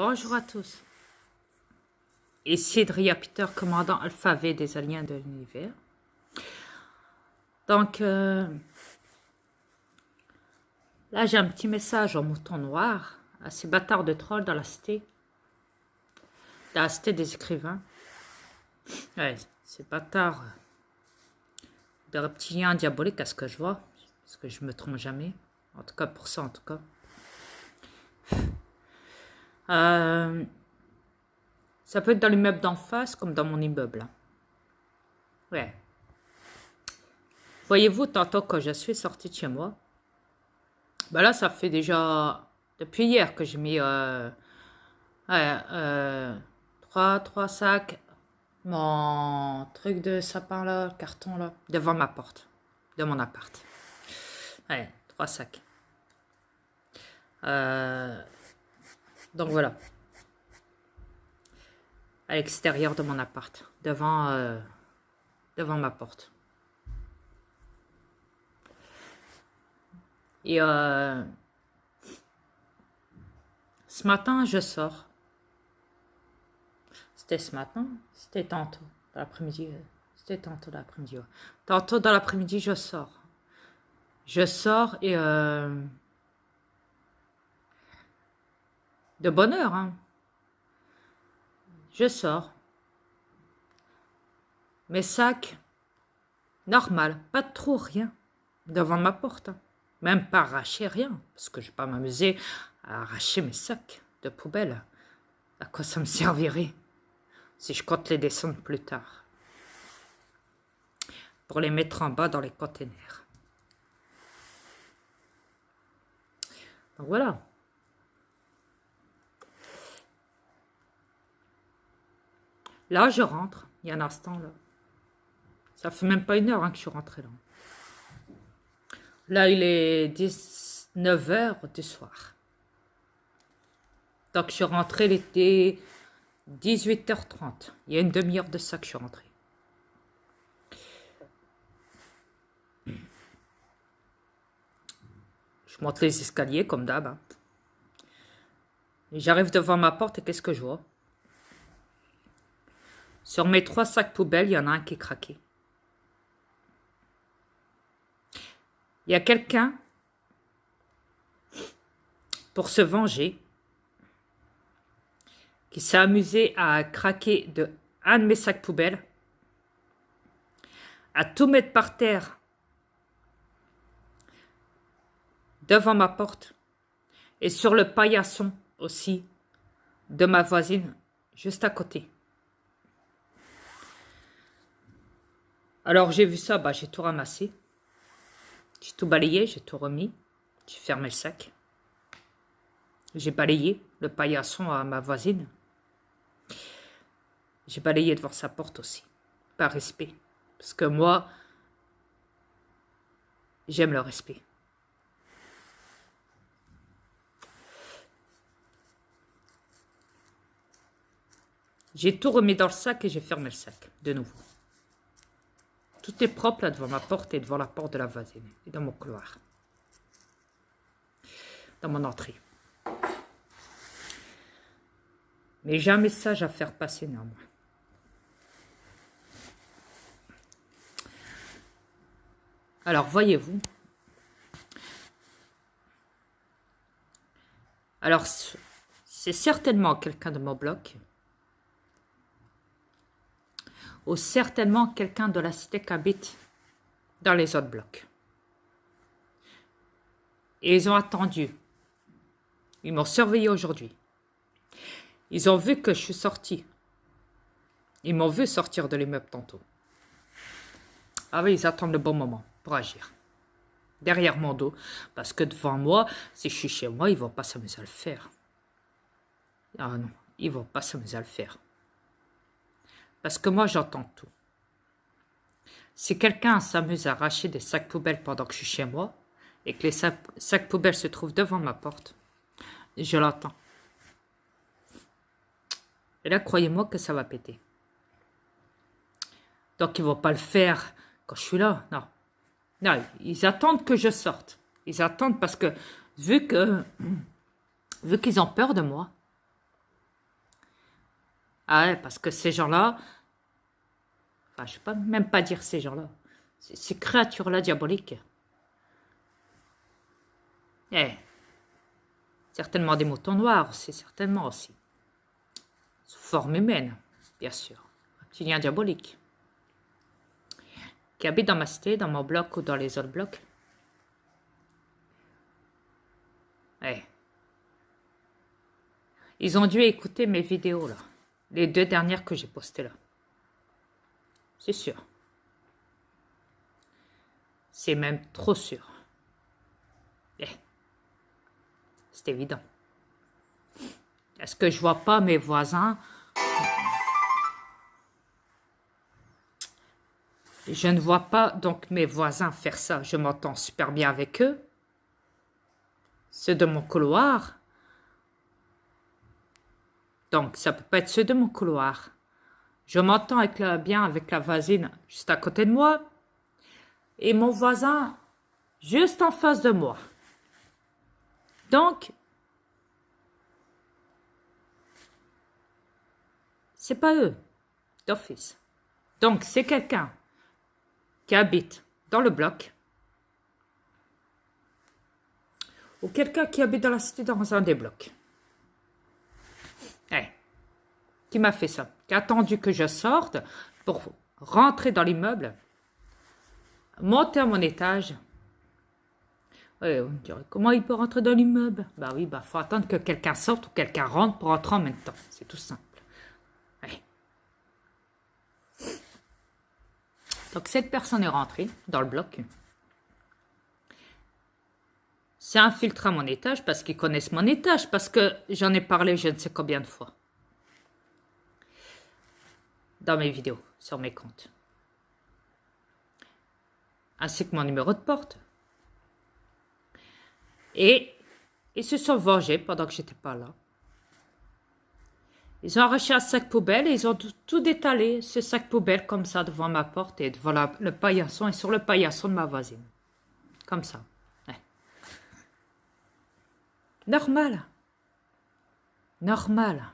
Bonjour à tous. Ici Dria Peter, commandant Alpha V des Aliens de l'Univers. Donc, là, j'ai un petit message en mouton noir à ces bâtards de trolls dans la cité. Dans la cité des écrivains. Ouais, ces bâtards de reptiliens diaboliques à ce que je vois. Parce que je me trompe jamais. En tout cas, pour ça, en tout cas. Ça peut être dans l'immeuble d'en face comme dans mon immeuble. Ouais. Voyez-vous, tantôt quand je suis sortie de chez moi, ben là, ça fait déjà depuis hier que j'ai mis trois sacs, mon truc de sapin là, carton là, devant ma porte, de mon appart. Ouais, 3 sacs. Donc voilà. À l'extérieur de mon appart, devant ma porte. Et ce matin, je sors. C'était ce matin? C'était tantôt, dans l'après-midi. C'était tantôt dans l'après-midi. Ouais. Tantôt dans l'après-midi, je sors. Je sors et de bonne heure, hein. Je sors. Mes sacs, normal, pas de trop, rien, devant ma porte. Hein. Même pas arracher rien, parce que je ne vais pas m'amuser à arracher mes sacs de poubelle. À quoi ça me servirait si je compte les descendre plus tard? Pour les mettre en bas dans les containers. Donc voilà. Là, je rentre, il y a un instant là. Ça fait même pas 1 heure hein, que je suis rentrée là. Là, il est 19 h du soir. Donc, je suis rentrée, il était 18 h 30. Il y a une demi-heure de ça que je suis rentrée. Je monte les escaliers comme d'hab. Hein. J'arrive devant ma porte et qu'est-ce que je vois? Sur mes 3 sacs poubelles, il y en a un qui est craqué. Il y a quelqu'un, pour se venger, qui s'est amusé à craquer un de mes sacs poubelles, à tout mettre par terre devant ma porte et sur le paillasson aussi de ma voisine juste à côté. Alors j'ai vu ça, bah, j'ai tout ramassé. J'ai tout balayé, j'ai tout remis. J'ai fermé le sac. J'ai balayé le paillasson à ma voisine. J'ai balayé devant sa porte aussi. Par respect. Parce que moi, j'aime le respect. J'ai tout remis dans le sac et j'ai fermé le sac de nouveau. Tout est propre là devant ma porte et devant la porte de la voisine. Et dans mon couloir. Dans mon entrée. Mais j'ai un message à faire passer néanmoins. Alors, voyez-vous. Alors, c'est certainement quelqu'un de mon bloc. Ou certainement quelqu'un de la cité qui habite dans les autres blocs. Et ils ont attendu. Ils m'ont surveillé aujourd'hui. Ils ont vu que je suis sortie. Ils m'ont vu sortir de l'immeuble tantôt. Ah oui, ils attendent le bon moment pour agir. Derrière mon dos. Parce que devant moi, si je suis chez moi, ils ne vont pas s'amuser à le faire. Ah non, ils ne vont pas s'amuser à le faire. Parce que moi, j'entends tout. Si quelqu'un s'amuse à arracher des sacs poubelles pendant que je suis chez moi, et que les sacs poubelles se trouvent devant ma porte, je l'entends. Et là, croyez-moi que ça va péter. Donc, ils ne vont pas le faire quand je suis là. Non. Non, ils attendent que je sorte. Ils attendent parce que, vu qu'ils ont peur de moi, Ah ouais, parce que ces gens-là, enfin, je ne peux même pas dire ces gens-là, ces créatures-là diaboliques, eh, certainement des moutons noirs, c'est certainement aussi. Sous forme humaine, bien sûr. Reptiliens diaboliques. Qui habitent dans ma cité, dans mon bloc ou dans les autres blocs. Eh. Ils ont dû écouter mes vidéos, là. Les 2 dernières que j'ai postées, là. C'est sûr. C'est même trop sûr. Eh. C'est évident. Est-ce que je vois pas mes voisins? Je ne vois pas donc mes voisins faire ça. Je m'entends super bien avec eux. Ceux de mon couloir. Donc, ça peut pas être ceux de mon couloir. Je m'entends bien avec la voisine juste à côté de moi. Et mon voisin juste en face de moi. Donc, c'est pas eux, d'office. Donc, c'est quelqu'un qui habite dans le bloc ou quelqu'un qui habite dans la cité dans un des blocs. Hey, qui m'a fait ça? Qui a attendu que je sorte pour rentrer dans l'immeuble, monter à mon étage. Ouais, on dirait, comment il peut rentrer dans l'immeuble? Bah oui, bah faut attendre que quelqu'un sorte ou quelqu'un rentre pour rentrer en même temps. C'est tout simple. Ouais. Donc cette personne est rentrée dans le bloc. C'est infiltré à mon étage parce qu'ils connaissent mon étage, parce que j'en ai parlé je ne sais combien de fois. Dans mes vidéos, sur mes comptes. Ainsi que mon numéro de porte. Et ils se sont vengés pendant que j'étais pas là. Ils ont arraché un sac poubelle et ils ont tout étalé, ce sac poubelle, comme ça, devant ma porte et devant le paillasson et sur le paillasson de ma voisine. Comme ça. Ouais. Normal. Normal.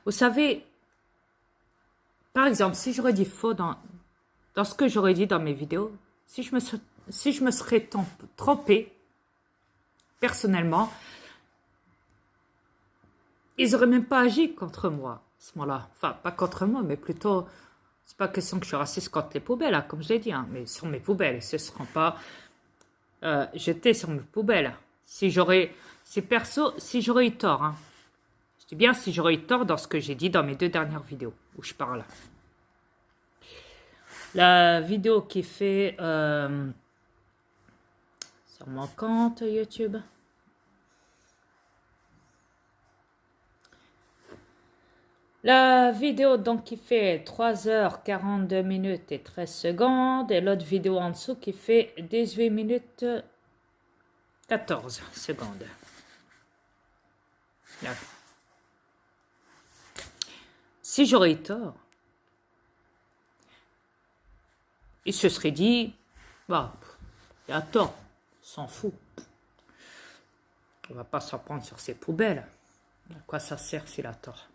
Vous savez, par exemple, si j'aurais dit faux dans ce que j'aurais dit dans mes vidéos, si je me serais trompée, personnellement, ils n'auraient même pas agi contre moi, à ce moment-là. Enfin, pas contre moi, mais plutôt, c'est pas question que je suis raciste contre les poubelles, hein, comme je l'ai dit, hein, mais sur mes poubelles, ils ne se seront pas jetés sur mes poubelles. Si j'aurais eu tort, hein. Je dis bien si j'aurais eu tort dans ce que j'ai dit dans mes 2 dernières vidéos, où je parle. La vidéo qui fait sur mon compte YouTube. La vidéo donc qui fait 3h42 minutes et 13 secondes et l'autre vidéo en dessous qui fait 18 minutes 14 secondes. Là. Si j'aurais eu tort, il se serait dit, bah, il a tort, on s'en fout. On va pas s'en prendre sur ses poubelles. À quoi ça sert s'il a tort?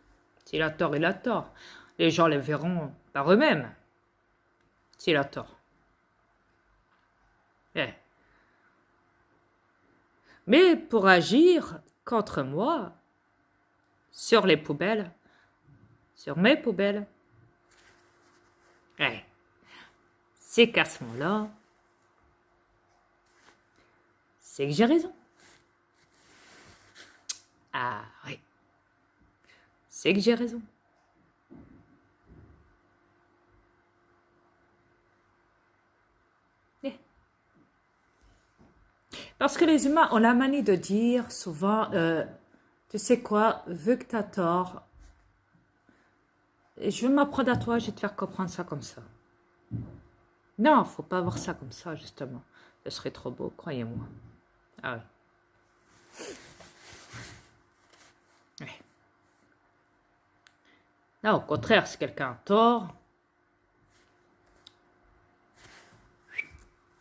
S'il a tort, il a tort. Les gens les verront par eux-mêmes. S'il a tort. Eh. Mais pour agir contre moi, sur les poubelles, sur mes poubelles, eh. C'est qu'à ce moment-là, c'est que j'ai raison. Ah oui. C'est que j'ai raison. Parce que les humains ont la manie de dire souvent, tu sais quoi, vu que tu as tort, je vais m'apprendre à toi, je vais te faire comprendre ça comme ça. Non, faut pas voir ça comme ça, justement. Ce serait trop beau, croyez-moi. Ah oui. Ouais. Non, au contraire, si quelqu'un a tort,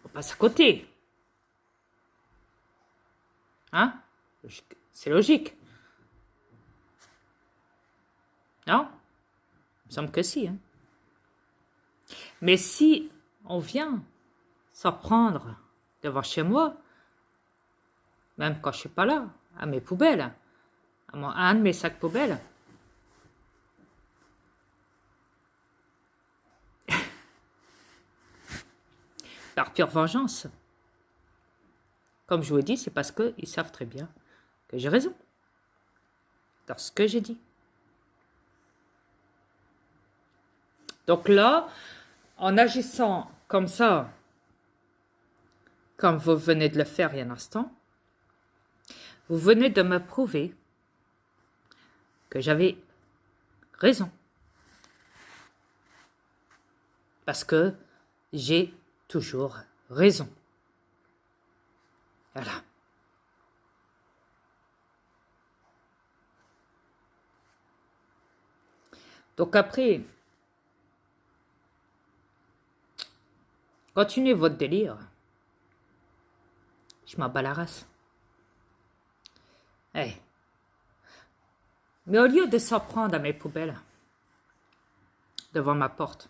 on passe à côté. Hein? C'est logique. Non? Il me semble que si. Hein. Mais si on vient s'en prendre devant chez moi, même quand je suis pas là, à mes poubelles, à un de mes sacs poubelles, par pure vengeance, comme je vous ai dit, c'est parce qu'ils savent très bien que j'ai raison dans ce que j'ai dit. Donc là, en agissant comme ça, comme vous venez de le faire il y a un instant, vous venez de me prouver que j'avais raison. Parce que j'ai toujours raison. Voilà. Donc après, continuez votre délire. Je m'en bats la race. Hey. Mais au lieu de s'en prendre à mes poubelles, devant ma porte,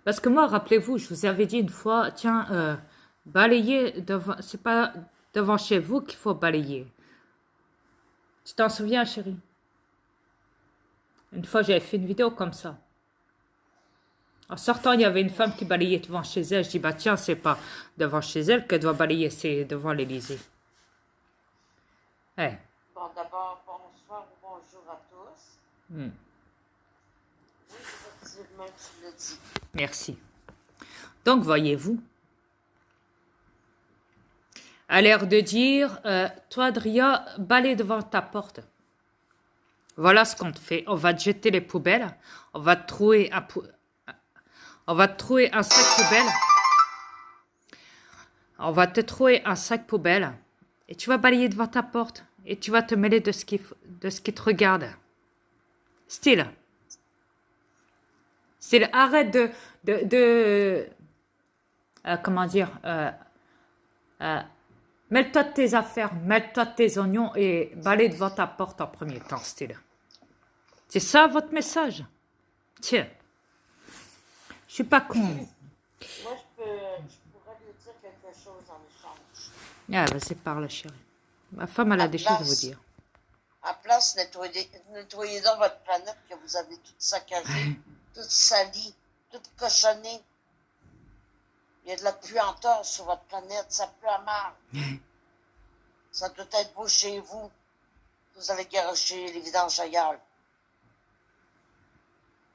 parce que moi, rappelez-vous, je vous avais dit une fois, tiens, balayer devant, c'est pas devant chez vous qu'il faut balayer. Tu t'en souviens, chérie? Une fois, j'avais fait une vidéo comme ça. En sortant, il y avait une femme qui balayait devant chez elle. Je dis, bah tiens, c'est pas devant chez elle qu'elle doit balayer, c'est devant l'Élysée. Hey. Bon, d'abord, bonsoir ou bonjour à tous. Oui, effectivement, tu l'as dit. Merci. Donc, voyez-vous, à l'air de dire, toi, Adria, balaye devant ta porte. Voilà ce qu'on te fait. On va te jeter les poubelles. On va te trouver un sac poubelle. On va te trouver un sac poubelle. Et tu vas balayer devant ta porte. Et tu vas te mêler de ce qui te regarde. Style, arrête comment dire, mêle-toi de tes affaires, mêle-toi de tes oignons et balaye devant ta porte en premier temps, style. C'est ça votre message? Tiens, je suis pas con. Moi, je pourrais lui dire quelque chose en échange. Ah, vas-y, parle, chérie. Ma femme, elle a des choses à vous dire. À place, nettoyez donc votre planète que vous avez toute saccagée, toute salie, toute cochonnée. Il y a de la puanteur sur votre planète, ça pue à marre. Ça doit être beau chez vous. Vous allez garocher les vidanges ailleurs.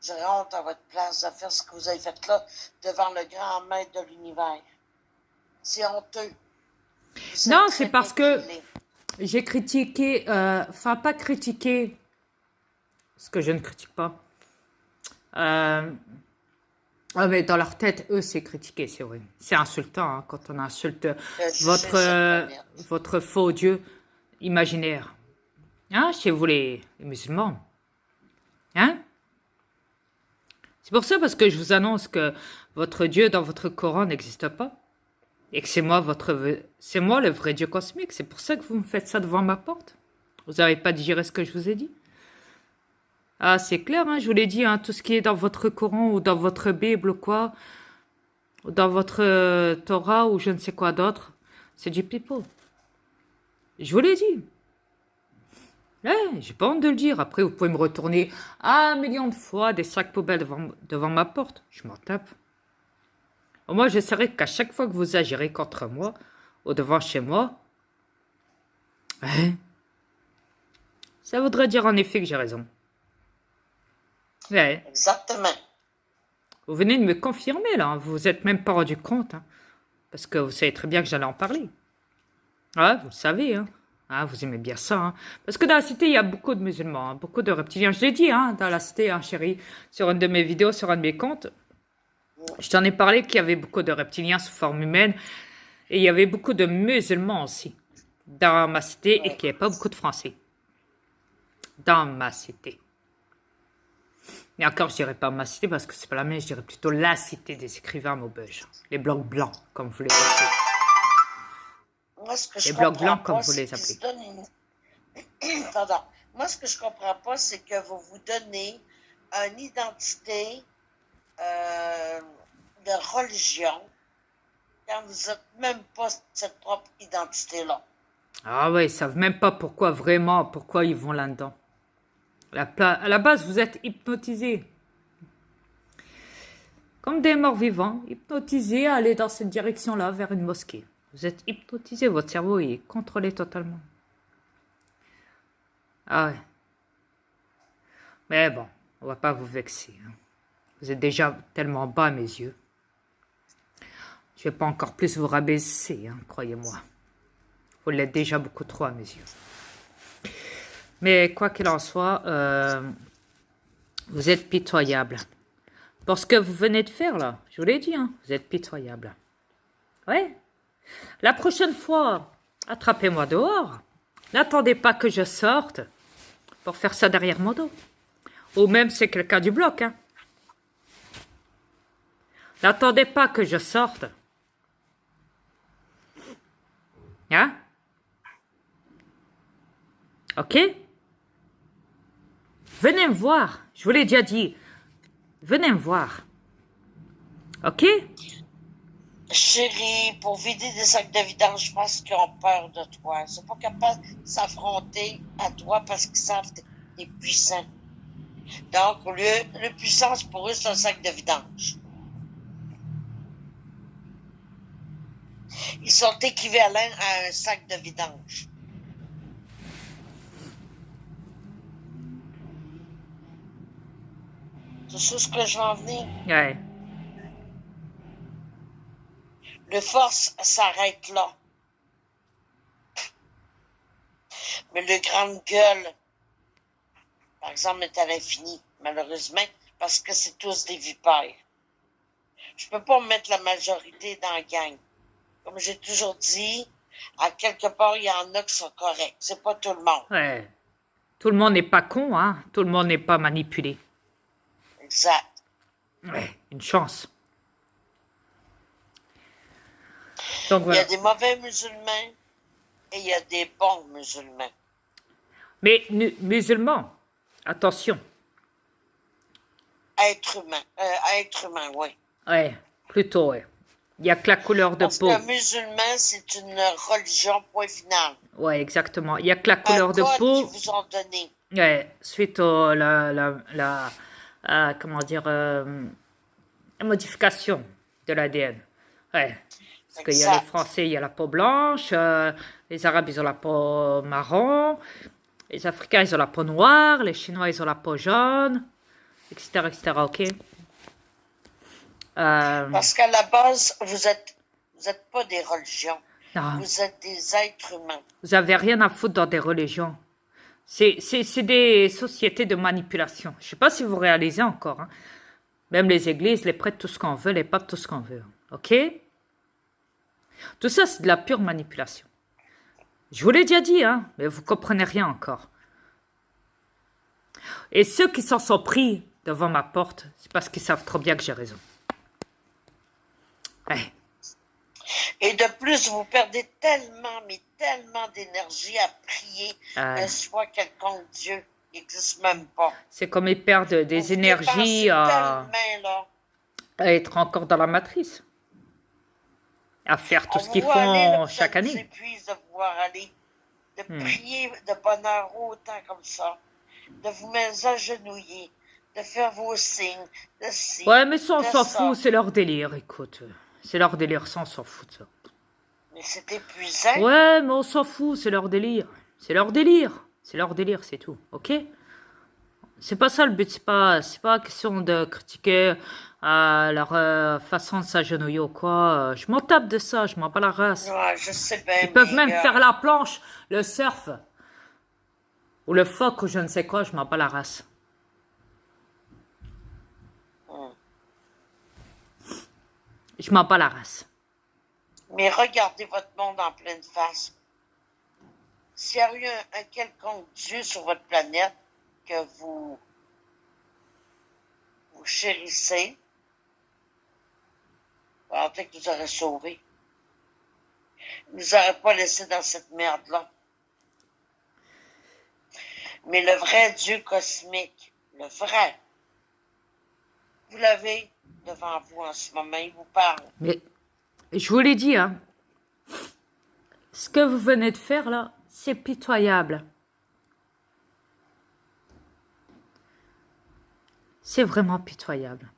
J'aurais honte à votre place de faire ce que vous avez fait là devant le grand maître de l'univers. C'est honteux. Non, c'est parce que j'ai critiqué, enfin pas critiqué, parce que je ne critique pas. Mais dans leur tête, eux, c'est critiquer, c'est vrai. C'est insultant hein, quand on insulte votre faux Dieu imaginaire. Hein, chez vous les musulmans. Hein? C'est pour ça parce que je vous annonce que votre Dieu dans votre Coran n'existe pas. Et que c'est moi le vrai Dieu cosmique. C'est pour ça que vous me faites ça devant ma porte. Vous n'avez pas digéré ce que je vous ai dit? Ah, c'est clair, hein, je vous l'ai dit, hein, tout ce qui est dans votre Coran ou dans votre Bible ou quoi, ou dans votre Torah ou je ne sais quoi d'autre, c'est du pipeau. Je vous l'ai dit. J'ai pas honte de le dire. Après, vous pouvez me retourner 1 million de fois des sacs poubelles devant ma porte. Je m'en tape. Moi, je saurais qu'à chaque fois que vous agirez contre moi, ou devant chez moi, ça voudrait dire en effet que j'ai raison. Ouais. Exactement. Vous venez de me confirmer, là. Vous vous êtes même pas rendu compte. Hein, parce que vous savez très bien que j'allais en parler. Ouais, vous le savez. Hein. Ah, vous aimez bien ça. Hein. Parce que dans la cité, il y a beaucoup de musulmans, hein, beaucoup de reptiliens. Je l'ai dit, hein, dans la cité, hein, chérie, sur une de mes vidéos, sur un de mes comptes. Je t'en ai parlé qu'il y avait beaucoup de reptiliens sous forme humaine. Et il y avait beaucoup de musulmans aussi. Dans ma cité. Et qu'il n'y avait pas beaucoup de Français. Dans ma cité. Et encore, je dirais pas ma cité parce que c'est pas la mienne, je dirais plutôt la cité des écrivains Maubeuge. Les blocs blancs, comme vous les appelez. Moi, ce que les blocs blancs, comme vous les appelez. Ils se donnent Pardon. Moi, ce que je comprends pas, c'est que vous vous donnez une identité euh, de religion quand vous n'êtes même pas cette propre identité-là. Ah ouais, ils savent même pas pourquoi vraiment, pourquoi ils vont là-dedans. À la base, vous êtes hypnotisés. Comme des morts vivants, hypnotisés à aller dans cette direction-là, vers une mosquée. Vous êtes hypnotisés, votre cerveau est contrôlé totalement. Ah ouais. Mais bon, on va pas vous vexer. Hein. Vous êtes déjà tellement bas à mes yeux. Je vais pas encore plus vous rabaisser, hein, croyez-moi. Vous l'êtes déjà beaucoup trop à mes yeux. Mais quoi qu'il en soit, vous êtes pitoyable. Pour ce que vous venez de faire là, je vous l'ai dit, hein, vous êtes pitoyable. Ouais. La prochaine fois, attrapez-moi dehors. N'attendez pas que je sorte pour faire ça derrière mon dos. Ou même c'est quelqu'un du bloc, hein. N'attendez pas que je sorte. Hein? Ok? Venez me voir. Je vous l'ai déjà dit. Venez me voir. Ok? Chérie, pour vider des sacs de vidange, je pense qu'ils ont peur de toi. Ils sont pas capables de s'affronter à toi parce qu'ils savent que t'es puissant. Donc, au lieu, le puissance pour eux, c'est un sac de vidange. Ils sont équivalents à un sac de vidange. C'est ça ce que je veux en venir. Ouais. Le force s'arrête là. Mais le grande gueule, par exemple, est à l'infini, malheureusement, parce que c'est tous des vipères. Je peux pas mettre la majorité dans la gang. Comme j'ai toujours dit, à quelque part, il y en a qui sont corrects. C'est pas tout le monde. Ouais. Tout le monde n'est pas con, hein. Tout le monde n'est pas manipulé. Exact. Ouais, une chance. Donc Il y voilà. a des mauvais musulmans et il y a des bons musulmans. Mais musulmans, attention. Être humain, oui. Ouais, plutôt, ouais. Il n'y a que la couleur de Parce peau. qu'un musulman, c'est une religion, point final. Ouais, exactement. Il n'y a que la Un couleur de code peau. qu'ils vous ont donné. Ouais, suite au, comment dire, la modification de l'ADN. Ouais. Parce qu'il y a les Exact. Français, il y a la peau blanche, les Arabes, ils ont la peau marron, les Africains, ils ont la peau noire, les Chinois, ils ont la peau jaune, etc., etc., ok? Parce qu'à la base, vous êtes pas des religions. Non, Vous êtes des êtres humains. vous avez rien à foutre dans des religions. C'est des sociétés de manipulation. Je sais pas si vous réalisez encore. Hein. Même les églises, les prêtres, tout ce qu'on veut, les papes, tout ce qu'on veut. Ok? Tout ça, c'est de la pure manipulation. Je vous l'ai déjà dit, hein, mais vous comprenez rien encore. Et ceux qui s'en sont pris devant ma porte, c'est parce qu'ils savent trop bien que j'ai raison. Ouais. Et de plus, vous perdez tellement, mais tellement d'énergie à prier un soit quelconque Dieu. Il n'existe même pas. C'est comme ils perdent des Vous énergies dépensez à tellement, là. être encore dans la matrice. À faire tout On ce qu'ils vous voit aller, là, font puis chaque ça vous année. épuise de vous voir aller. De prier de bonheur autant comme ça. De vous mettre agenouiller. De faire vos signes. De ci, Ouais, mais ça, on de s'en ça. fout, c'est leur délire, écoute. C'est leur délire, ça, on s'en fout de ça. Mais c'est épuisant. Ouais, mais on s'en fout, c'est leur délire. C'est leur délire. C'est leur délire, c'est tout, ok? C'est pas ça le but, c'est pas question de critiquer leur façon de s'agenouiller ou quoi. Je m'en tape de ça, je m'en bats la race. Ouais, je sais bien. Ils peuvent mais, même faire la planche, le surf, ou le phoque, ou je ne sais quoi, je m'en bats la race. Je m'en bats la race. Mais regardez votre monde en pleine face. S'il y a eu un quelconque Dieu sur votre planète que vous chérissez, peut-être qu'il vous aurait sauvé. Il ne nous aurait pas laissé dans cette merde-là. Mais le vrai Dieu cosmique, le vrai, vous l'avez devant vous en ce moment, il vous parle. Mais je vous l'ai dit, hein, ce que vous venez de faire là, c'est pitoyable. C'est vraiment pitoyable.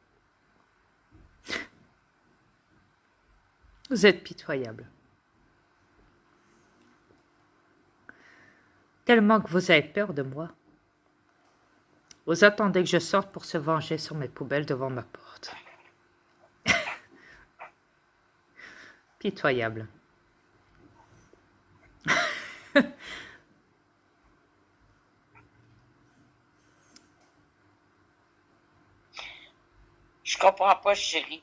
Vous êtes pitoyable. Tellement que vous avez peur de moi. Vous attendez que je sorte pour se venger sur mes poubelles devant ma porte. Pitoyable. Je comprends pas, chérie.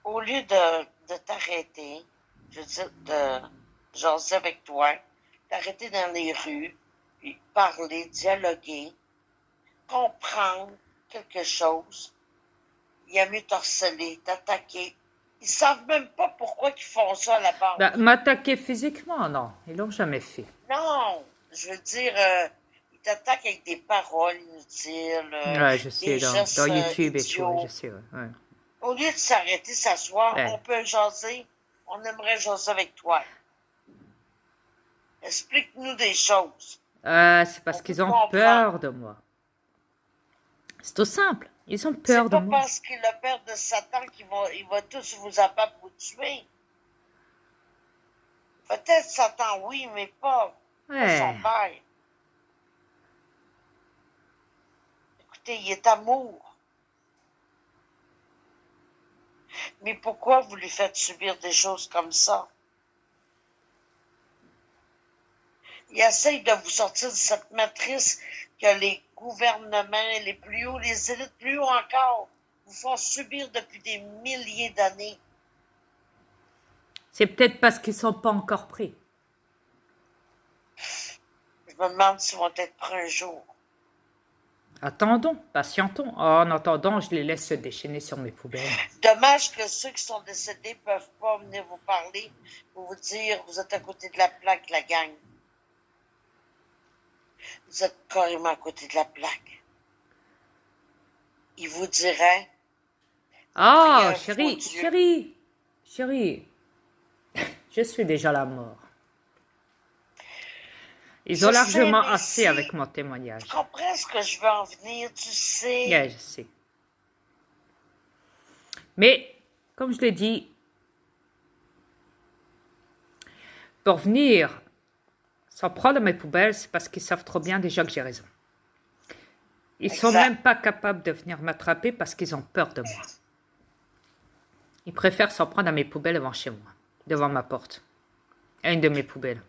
Au lieu de t'arrêter, je veux dire, de jaser avec toi, t'arrêter dans les rues, puis parler, dialoguer, comprendre quelque chose, il y a mieux t'harceler, t'attaquer. Ils savent même pas pourquoi ils font ça à la base. Ben, m'attaquer physiquement, non. Ils l'ont jamais fait. Non, je veux dire, ils t'attaquent avec des paroles inutiles, Ouais, je des sais, gestes dans YouTube et tout, idiots. je sais, ouais. Au lieu de s'arrêter, s'asseoir, Ouais. on peut jaser. On aimerait jaser avec toi. Explique-nous des choses. C'est parce On qu'ils peut ont comprendre. peur de moi. C'est tout simple. Ils ont peur C'est de pas moi. parce qu'il a peur de Satan il va tous vous abattre, vous tuer. Peut-être Satan, oui, mais pas son Ouais. père. Écoutez, il est amour. Mais pourquoi vous lui faites subir des choses comme ça? Il essaye de vous sortir de cette matrice que les gouvernements les plus hauts, les élites plus hauts encore, vous font subir depuis des milliers d'années. C'est peut-être parce qu'ils sont pas encore prêts. Je me demande s'ils vont être prêts un jour. Attendons, patientons. En attendant, je les laisse se déchaîner sur mes poubelles. Dommage que ceux qui sont décédés ne peuvent pas venir vous parler pour vous dire vous êtes à côté de la plaque, la gang. Vous êtes carrément à côté de la plaque. Ils vous diraient, Ah, priez un faux Dieu. chérie, je suis déjà la mort. Ils Je ont sais, largement mais assez si- avec mon témoignage. Tu comprends ce que je veux en venir, tu sais. Yeah, je sais. Mais, comme je l'ai dit, pour venir s'en prendre à mes poubelles, c'est parce qu'ils savent trop bien déjà que j'ai raison. Ils sont Exact. même pas capables de venir m'attraper parce qu'ils ont peur de moi. Ils préfèrent s'en prendre à mes poubelles devant chez moi, devant ma porte, à une de mes poubelles.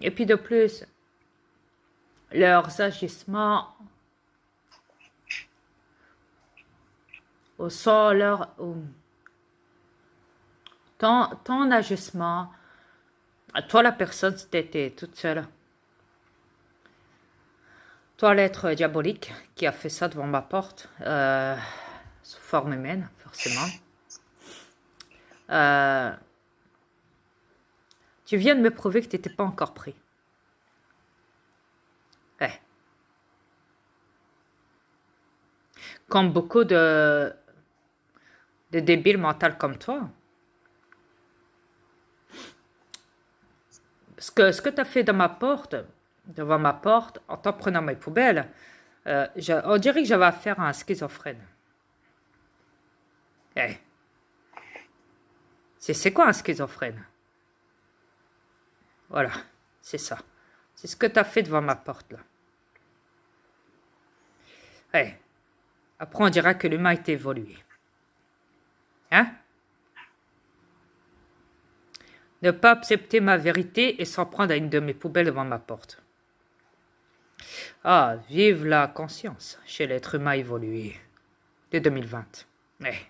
Et puis de plus, leurs agissements ton agissement, toi la personne, si t'étais toute seule, toi l'être diabolique qui a fait ça devant ma porte, sous forme humaine, forcément. Tu viens de me prouver que tu n'étais pas encore prêt. Ouais. Comme beaucoup de débiles mentaux comme toi. Parce que ce que tu as fait devant ma porte, en t'en prenant mes poubelles, on dirait que j'avais affaire à un schizophrène. Ouais. C'est quoi un schizophrène? Voilà, c'est ça. C'est ce que tu as fait devant ma porte, là. Ouais. Après, on dira que l'humain est évolué. Hein? Ne pas accepter ma vérité et s'en prendre à une de mes poubelles devant ma porte. Ah, vive la conscience chez l'être humain évolué de 2020. Ouais.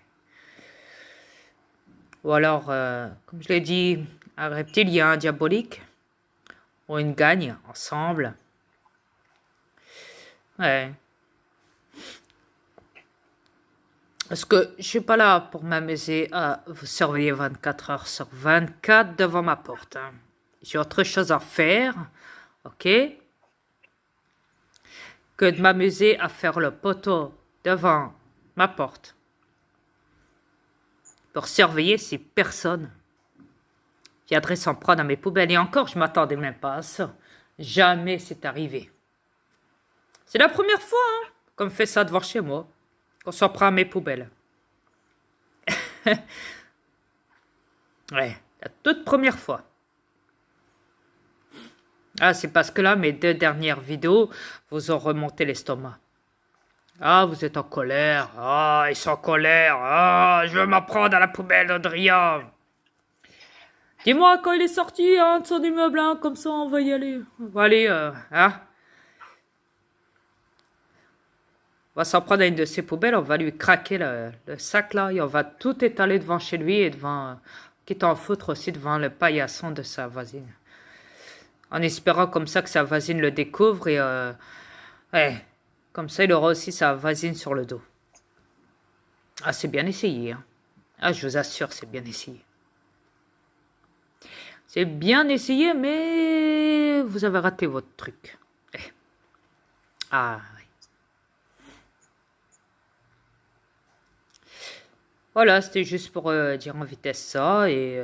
Ou alors, comme je l'ai dit, un reptilien diabolique ou une gagne ensemble. Ouais. Parce que je suis pas là pour m'amuser à vous surveiller 24 heures sur 24 devant ma porte. Hein. J'ai autre chose à faire, ok? Que de m'amuser à faire le poteau devant ma porte. Pour surveiller si personne viendrait s'en prendre à mes poubelles. Et encore, je m'attendais même pas à ça. Jamais c'est arrivé. C'est la première fois hein, qu'on me fait ça devant chez moi. Qu'on s'en prend à mes poubelles. Ouais, la toute première fois. Ah, c'est parce que là, mes 2 dernières vidéos vous ont remonté l'estomac. Ah, vous êtes en colère. Ah, ils sont en colère. Ah, je veux m'en prendre à la poubelle d'Adrien. Dis-moi quand il est sorti hein, de son immeuble, hein, comme ça on va y aller. On va aller, hein. On va s'en prendre à une de ses poubelles, on va lui craquer le sac là et on va tout étaler devant chez lui et devant, quitte à en foutre aussi devant le paillasson de sa voisine. En espérant comme ça que sa voisine le découvre et ouais, comme ça il aura aussi sa voisine sur le dos. Ah, c'est bien essayé. Hein. Ah, je vous assure, c'est bien essayé. C'est bien essayé, mais vous avez raté votre truc. Eh. Ah, oui. Voilà, c'était juste pour dire en vitesse ça. Et,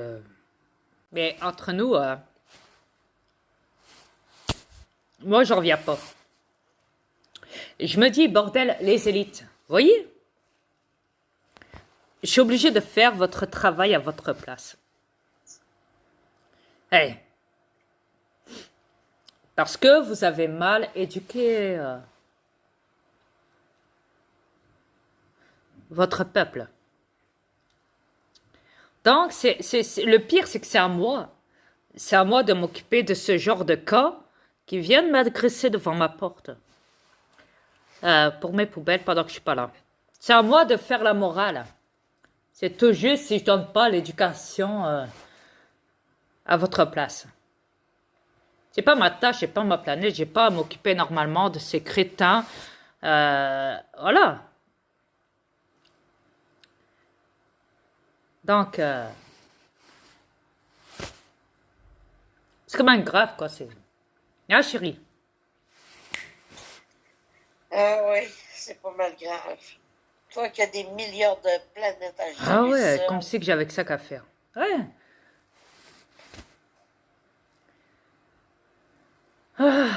mais entre nous, moi, j'en reviens pas. Je me dis, bordel, les élites, vous voyez? Je suis obligé de faire votre travail à votre place. Hey. Parce que vous avez mal éduqué votre peuple. Donc, le pire, c'est que c'est à moi. C'est à moi de m'occuper de ce genre de cas qui viennent m'agresser devant ma porte. Pour mes poubelles pendant que je suis pas là. C'est à moi de faire la morale. C'est tout juste si je donne pas l'éducation à votre place. C'est pas ma tâche, c'est pas ma planète, j'ai pas à m'occuper normalement de ces crétins. Voilà. Donc, c'est quand même grave, quoi. Ah, chérie. Ah oui, c'est pas mal grave. Toi qui as des milliards de planètes à gérer. Ah ouais, ça. comme si que j'avais que ça qu'à faire. Ouais. Ils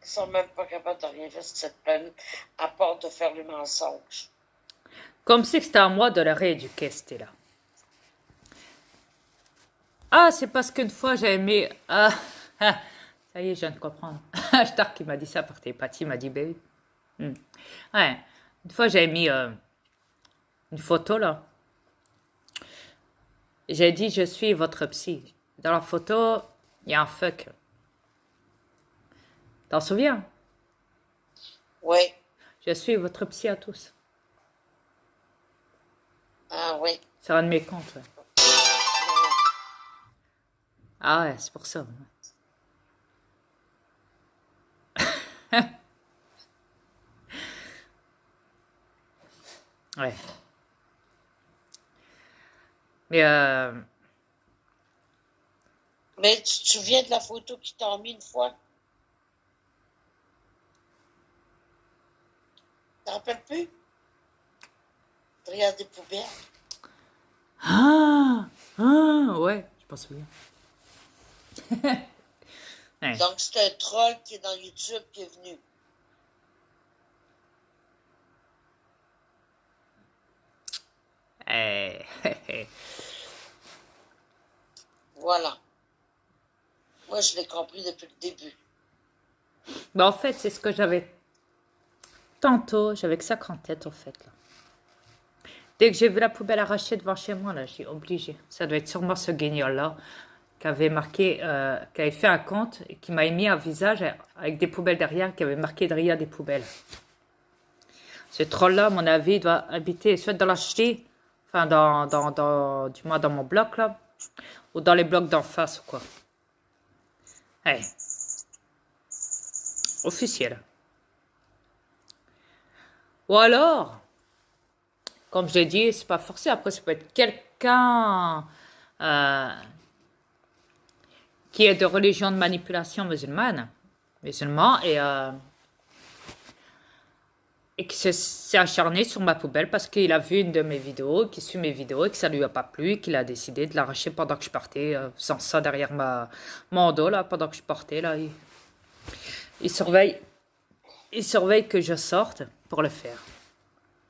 sont même pas capables de rien faire sur cette planète, à part de faire le mensonge. Comme si c'était à moi de le rééduquer, c'était là. Ah, c'est parce qu'une fois j'avais mis. Ah, ça y est, je viens de comprendre. Stark qui m'a dit ça par télépathie, m'a dit baby. Ouais, une fois j'avais mis une photo là. J'ai dit je suis votre psy. Dans la photo, il y a un fuck. T'en souviens? Oui. Je suis votre psy à tous. Ah oui. C'est un de mes comptes. Ouais. Ah ouais, c'est pour ça. Ouais. Mais tu te souviens de la photo qu'ils t'ont mis une fois? Tu te rappelles plus? De regarder des poubelles. Ouais, je m'en souviens. Ouais. Donc c'est un troll qui est dans YouTube qui est venu. Voilà. Moi, je l'ai compris depuis le début. Ben, en fait, c'est ce que j'avais tantôt, j'avais que ça en tête, en fait. Là. Dès que j'ai vu la poubelle arrachée devant chez moi, là, j'ai obligé. Ça doit être sûrement ce guignol-là qui avait marqué, qui avait fait un compte et qui m'a mis un visage avec des poubelles derrière, qui avait marqué derrière des poubelles. Ce troll-là, à mon avis, il doit habiter soit dans la ch'ti, enfin, du moins dans mon bloc, là, ou dans les blocs d'en face, ou quoi. Hey. Officiel. Ou alors, Comme je l'ai dit, c'est pas forcé. Après, ça peut être quelqu'un qui est de religion de manipulation musulman, et qui s'est acharné sur ma poubelle parce qu'il a vu une de mes vidéos, qui suit mes vidéos et que ça lui a pas plu et qu'il a décidé de l'arracher pendant que je partais, faisant ça derrière mon dos, là, pendant que je partais, là. Il surveille que je sorte pour le faire.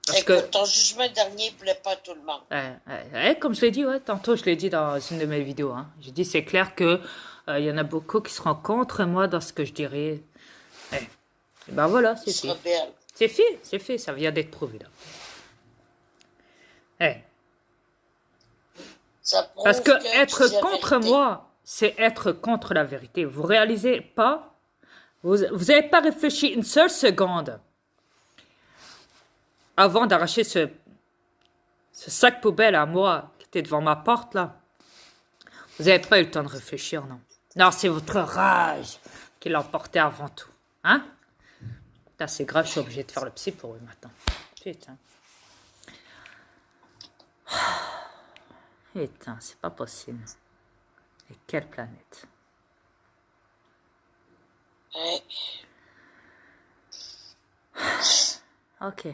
Parce Écoute, ton jugement dernier ne plaît pas à tout le monde. comme je l'ai dit, ouais, tantôt je l'ai dit dans une de mes vidéos, hein. J'ai dit c'est clair que il y en a beaucoup qui seront contre moi dans ce que je dirais. Et ben voilà, c'est Tu fait. seras belle. C'est fait, ça vient d'être prouvé là. Ça prouve Parce que tu être dis la contre vérité. moi, c'est être contre la vérité. Vous réalisez pas? Vous n'avez pas réfléchi une seule seconde avant d'arracher ce sac poubelle à moi qui était devant ma porte là. Vous n'avez pas eu le temps de réfléchir, non. Non, c'est votre rage qui l'emportait avant tout. Hein? Putain, c'est grave, je suis obligé de faire le psy pour eux maintenant. Putain. Putain, c'est pas possible. Et quelle planète? Ouais. Ok.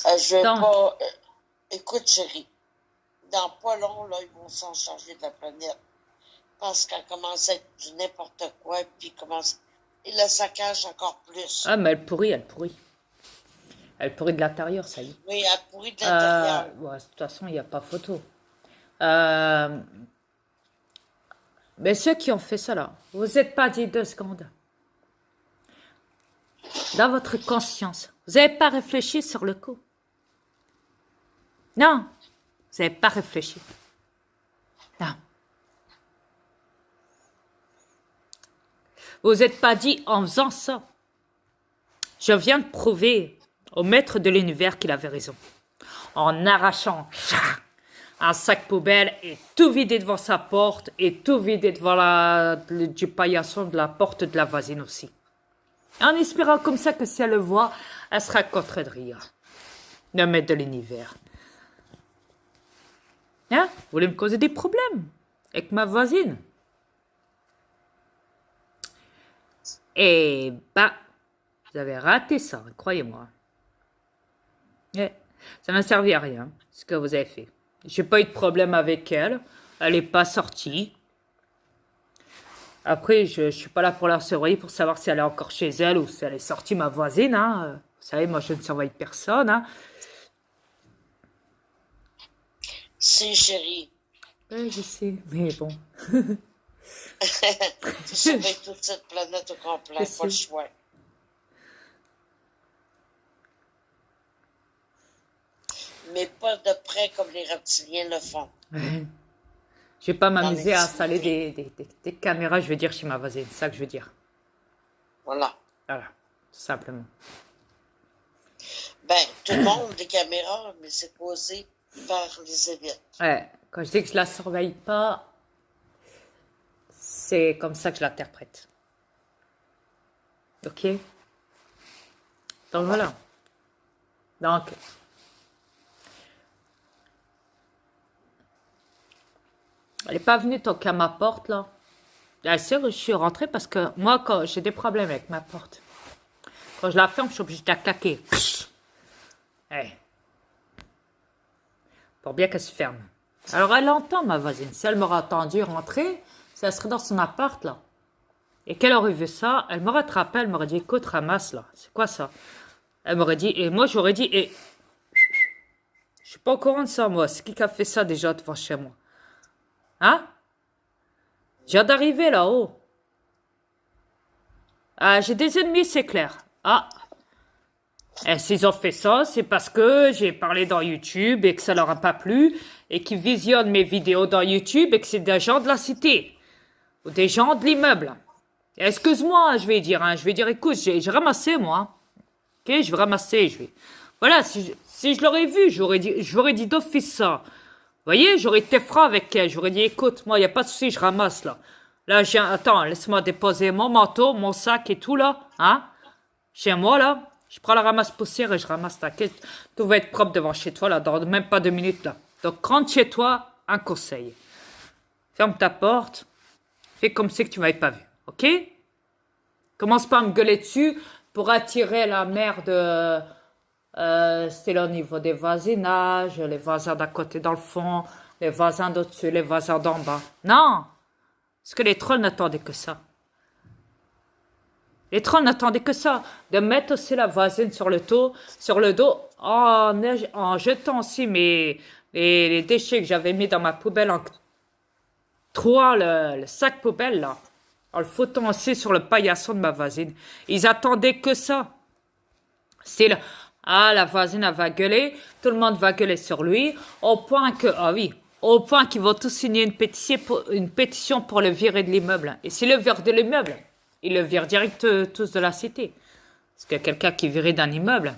Je vais Donc. pas. Écoute, chérie, dans pas long, là, ils vont s'en charger de la planète. Parce qu'elle commence à être du n'importe quoi, puis commence. Et le saccage encore plus. Ah, mais elle pourrit, elle pourrit. Elle pourrit de l'intérieur, ça y est. Oui, elle pourrit de l'intérieur. Ouais, de toute façon, il n'y a pas photo. Mais ceux qui ont fait ça, là, vous n'êtes pas dit 2 secondes. Dans votre conscience, vous n'avez pas réfléchi sur le coup. Non, vous n'avez pas réfléchi. Non. Vous n'êtes pas dit en faisant ça. Je viens de prouver au maître de l'univers qu'il avait raison. En arrachant un sac poubelle et tout vider devant sa porte et tout vider devant du paillasson de la porte de la voisine aussi. En espérant comme ça que si elle le voit, elle sera contre de rire. Le maître de l'univers. Hein? Vous voulez me causer des problèmes avec ma voisine? Eh ben, vous avez raté ça, croyez-moi. Ça n'a servi à rien, ce que vous avez fait. J'ai pas eu de problème avec elle. Elle n'est pas sortie. Après, je suis pas là pour la surveiller pour savoir si elle est encore chez elle ou si elle est sortie, ma voisine. Hein. Vous savez, moi, je ne surveille personne. Hein. Si, chérie. Oui, je sais, mais bon. Tu surveilles toute cette planète au complet, Je pas le sais. choix. Mais pas de près comme les reptiliens le font. Ouais. Je vais pas m'amuser à les installer films. des caméras, je veux dire, chez ma voisine. C'est ça que je veux dire. Voilà. Voilà, tout simplement. Ben, tout le monde des caméras, mais c'est causé par les élites. Ouais, quand je dis que je la surveille pas, c'est comme ça que je l'interprète. Ok? Donc voilà. Donc, elle n'est pas venue toquer à ma porte, là. Bien sûr, je suis rentrée parce que moi, quand j'ai des problèmes avec ma porte, quand je la ferme, je suis obligée de la claquer. Ouais. Pour bien qu'elle se ferme. Alors, elle entend, ma voisine. Si elle m'aurait entendu rentrer, si elle serait dans son appart, là, et qu'elle aurait vu ça, elle m'aurait attrapé, elle m'aurait dit, écoute, ramasse, là. C'est quoi ça? Elle m'aurait dit, et moi, j'aurais dit, et... Je suis pas au courant de ça, moi. C'est qui a fait ça, déjà, devant chez moi? Hein? J'ai hâte d'arriver là-haut. Ah, j'ai des ennemis, c'est clair. Ah. Et s'ils ont fait ça, c'est parce que j'ai parlé dans YouTube et que ça leur a pas plu et qu'ils visionnent mes vidéos dans YouTube et que c'est des gens de la cité ou des gens de l'immeuble. Excuse-moi, je vais dire, hein, je vais dire, écoute, j'ai ramassé, moi. Ok, je vais ramasser, je vais... Voilà, si je l'aurais vu, j'aurais dit d'office ça. Vous voyez, j'aurais été franc avec elle. J'aurais dit, écoute, moi, il n'y a pas de souci, je ramasse, là. Là, attends, laisse-moi déposer mon manteau, mon sac et tout, là. Hein? Chez moi, là. Je prends la ramasse-poussière et je ramasse ta caisse. Tout va être propre devant chez toi, là, dans même pas 2 minutes, là. Donc, rentre chez toi, un conseil. Ferme ta porte. Fais comme si que tu m'avais pas vu, ok? Commence pas à me gueuler dessus pour attirer la merde. C'était là au niveau des voisinages, les voisins d'à côté dans le fond, les voisins d'au-dessus, les voisins d'en bas. Non! Parce que les trolls n'attendaient que ça. Les trolls n'attendaient que ça. De mettre aussi la voisine sur le dos, en jetant aussi les déchets que j'avais mis dans ma poubelle en trouant le sac poubelle là. En le foutant aussi sur le paillasson de ma voisine. Ils attendaient que ça. C'est là. Ah, la voisine, elle va gueuler. Tout le monde va gueuler sur lui. Au point que, ah oui, au point qu'ils vont tous signer une pétition pour le virer de l'immeuble. Et s'ils le virent de l'immeuble, ils le virent direct tous de la cité. Parce que quelqu'un qui virait d'un immeuble,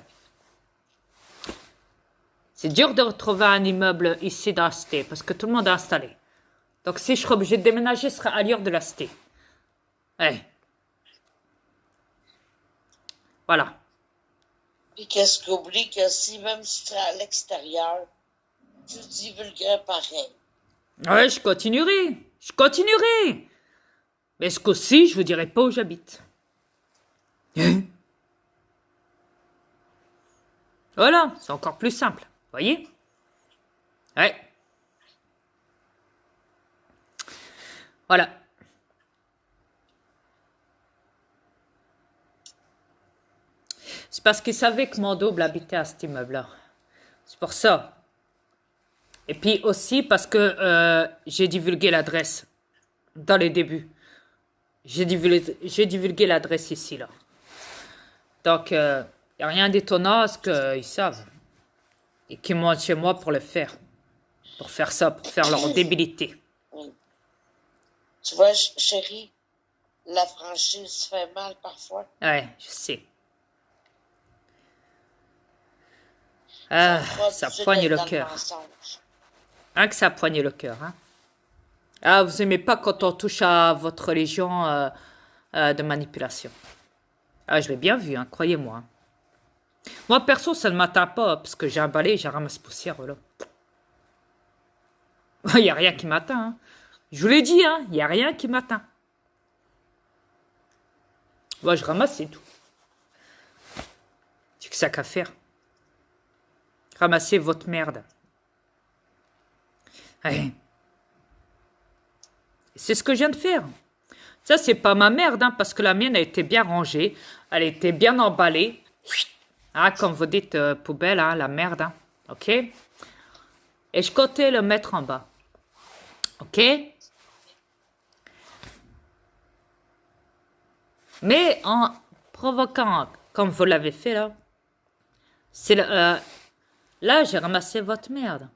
c'est dur de retrouver un immeuble ici dans la cité. Parce que tout le monde est installé. Donc si je serais obligé de déménager, ce serait ailleurs de la cité. Ouais. Voilà. Puis qu'est-ce qu'on oublie que si même si tu es à l'extérieur, tu divulguerais pareil. Ouais, je continuerai. Je continuerai. Mais ce qu'aussi, je vous dirai pas où j'habite. Voilà, c'est encore plus simple. Voyez? Ouais. Voilà. C'est parce qu'ils savaient que mon double habitait à cet immeuble-là. C'est pour ça. Et puis aussi parce que j'ai divulgué l'adresse dans les débuts. J'ai divulgué l'adresse ici, là. Donc, il n'y a rien d'étonnant à ce qu'ils savent. Et qu'ils montent chez moi pour le faire. Pour faire ça, pour faire leur débilité. Oui. Tu vois, chérie, la franchise fait mal parfois. Ouais, je sais. Ah, ça poigne le cœur. Hein, que ça poigne le cœur, hein. Ah, vous aimez pas quand on touche à votre religion de manipulation. Ah, je l'ai bien vu, hein, croyez-moi. Moi, perso, ça ne m'atteint pas, parce que j'ai un balai, j'ai ramasse poussière, là. Il n'y a rien qui m'atteint, hein. Je vous l'ai dit, hein, il n'y a rien qui m'atteint. Moi, je ramasse, c'est tout. J'ai que ça qu'à faire. Ramassez votre merde. Ouais. C'est ce que je viens de faire. Ça, c'est pas ma merde, hein, parce que la mienne a été bien rangée. Elle a été bien emballée. Ah, comme vous dites, poubelle, hein, la merde. Hein. OK? Et je comptais le mettre en bas. OK? Mais en provoquant, comme vous l'avez fait là, c'est là, j'ai ramassé votre merde.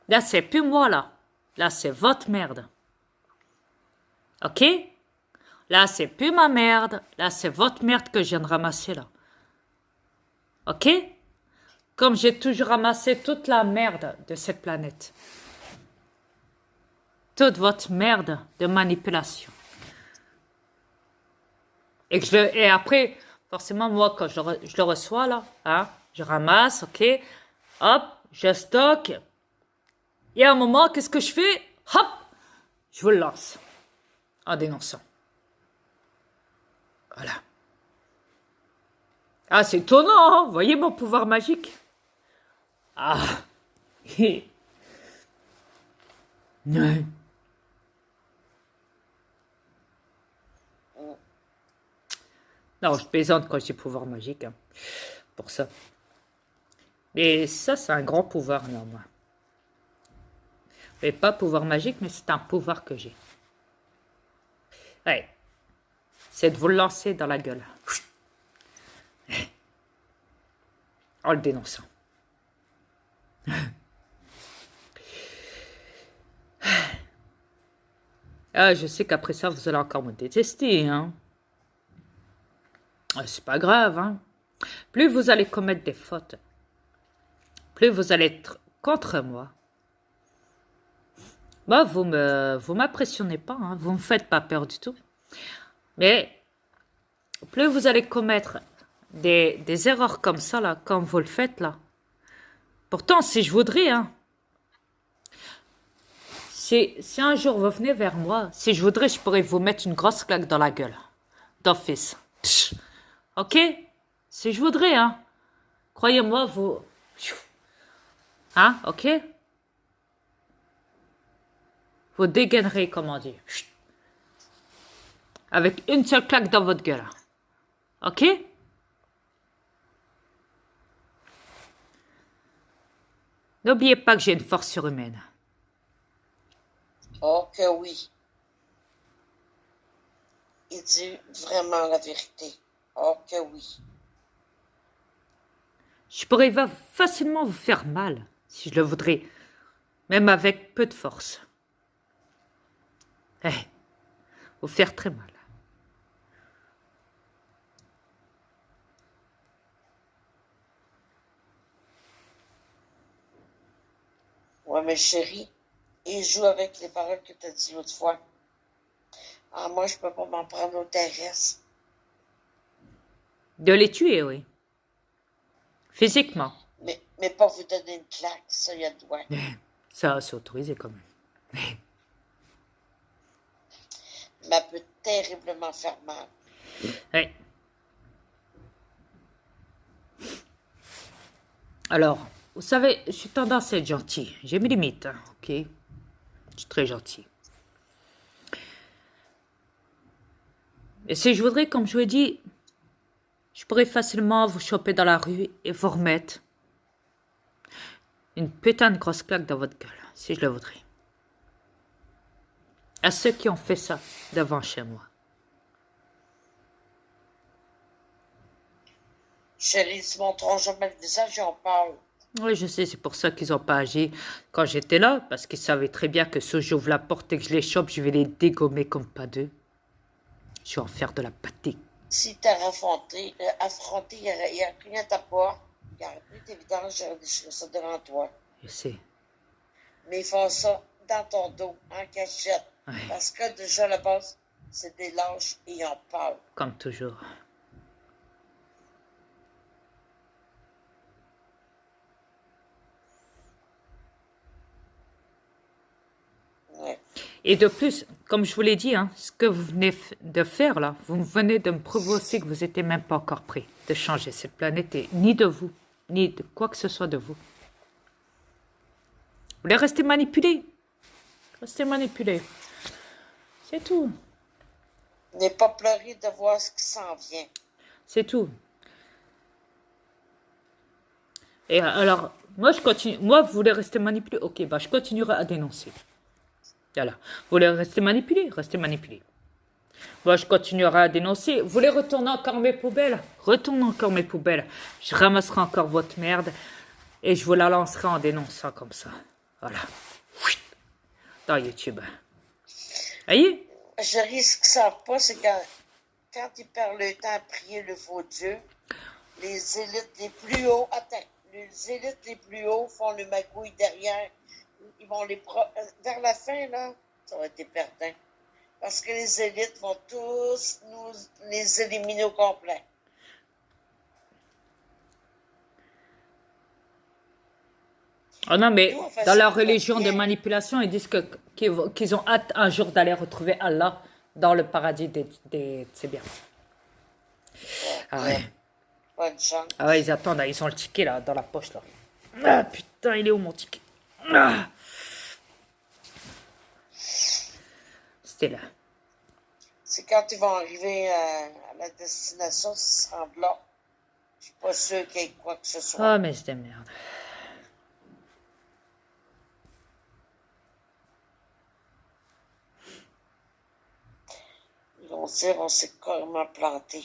Là, c'est plus moi, là. Là, c'est votre merde. OK? Là, c'est plus ma merde. Là, c'est votre merde que je viens de ramasser, là. OK? Comme j'ai toujours ramassé toute la merde de cette planète. Toute votre merde de manipulation. Et après, forcément, moi, quand je le reçois, là, hein, je ramasse, OK? Hop, je stocke. Et à un moment, qu'est-ce que je fais? Hop, je vous le lance. En dénonçant. Voilà. Ah, c'est étonnant, hein? Vous voyez mon pouvoir magique? Ah. Ouais. Non, je plaisante quand je dis pouvoir magique. Hein, pour ça. Mais ça, c'est un grand pouvoir, là, moi. Mais pas pouvoir magique, mais c'est un pouvoir que j'ai. Ouais. C'est de vous le lancer dans la gueule. En le dénonçant. Ah, je sais qu'après ça, vous allez encore me détester, hein. C'est pas grave, hein. Plus vous allez commettre des fautes, plus vous allez être contre moi. Bah, vous m'impressionnez pas, hein. Vous me faites pas peur du tout. Mais plus vous allez commettre des erreurs comme ça, là, comme vous le faites, là. Pourtant, si je voudrais, hein, si un jour vous venez vers moi, si je voudrais, je pourrais vous mettre une grosse claque dans la gueule. D'office. Tch. Ok? Si je voudrais, hein. Croyez-moi, vous... Hein? Ok? Vous dégainerez, comme on dit. Chut. Avec une seule claque dans votre gueule. Ok? N'oubliez pas que j'ai une force surhumaine. Oh que oui. Il dit vraiment la vérité. Oh que oui. Je pourrais facilement vous faire mal, si je le voudrais. Même avec peu de force. Eh, vous faire très mal. Ouais, mais chérie, il joue avec les paroles que tu as dit l'autre fois. Ah, moi, je peux pas m'en prendre au terrestre. De les tuer, oui. Physiquement. Mais pas vous donner une claque, ça, il y a de droit. Ça, c'est autorisé quand même. Mais elle peut terriblement faire mal. Oui. Alors, vous savez, je suis tendance à être gentil. J'ai mes limites, hein, ok? Je suis très gentil. Et si je voudrais, comme je vous ai dit, je pourrais facilement vous choper dans la rue et vous remettre une putain de grosse claque dans votre gueule, si je le voudrais. À ceux qui ont fait ça devant chez moi. Chérie, ils se montreront jamais le visage et on parle. Oui, je sais, c'est pour ça qu'ils n'ont pas agi quand j'étais là, parce qu'ils savaient très bien que si j'ouvre la porte et que je les chope, je vais les dégommer comme pas deux. Je vais en faire de la pâtée. Si t'as affronté, il n'y a rien à ta porte. Il y aurait plus d'évidence, j'aurais déchiré ça devant toi. Je sais. Mais ils font ça dans ton dos, en cachette. Ouais. Parce que déjà, à la base, c'est des lâches et ils en parlent. Comme toujours. Ouais. Et de plus, comme je vous l'ai dit, hein, ce que vous venez de faire là, vous venez de me prouver aussi que vous n'étiez même pas encore prêt de changer cette planète, et ni de vous, ni de quoi que ce soit de vous. Vous voulez rester manipulé? Restez manipulé. C'est tout. N'aie pas pleuré de voir ce qui s'en vient. C'est tout. Et alors, moi je continue. Moi, vous voulez rester manipulé? Ok, bah je continuerai à dénoncer. Voilà. Vous voulez rester manipulé? Restez manipulé. Moi, je continuerai à dénoncer. Vous voulez retourner encore mes poubelles? Retournez encore mes poubelles. Je ramasserai encore votre merde et je vous la lancerai en dénonçant comme ça. Voilà. Dans YouTube. Voyez? Je risque que ça pas, c'est quand ils perdent le temps à prier le faux Dieu, les élites les plus hauts, les élites les plus hauts font le magouille derrière. Ils vont vers la fin, là, ça va être perdant. Parce que les élites vont tous nous les éliminer au complet. Oh non, mais dans leur religion de bien. manipulation, ils disent qu'ils ont hâte un jour d'aller retrouver Allah dans le paradis des... C'est bien. Ah ouais. Bonne chance. Ah ouais, ils attendent, là, ils ont le ticket là, dans la poche là. Ah putain, il est où mon ticket? Ah. C'était là. C'est quand ils vont arriver à la destination, s'ils se rendent là. Je suis pas sûr qu'il y ait quoi que ce soit. Oh, mais c'était merde. Ils vont dire, on s'est carrément planté.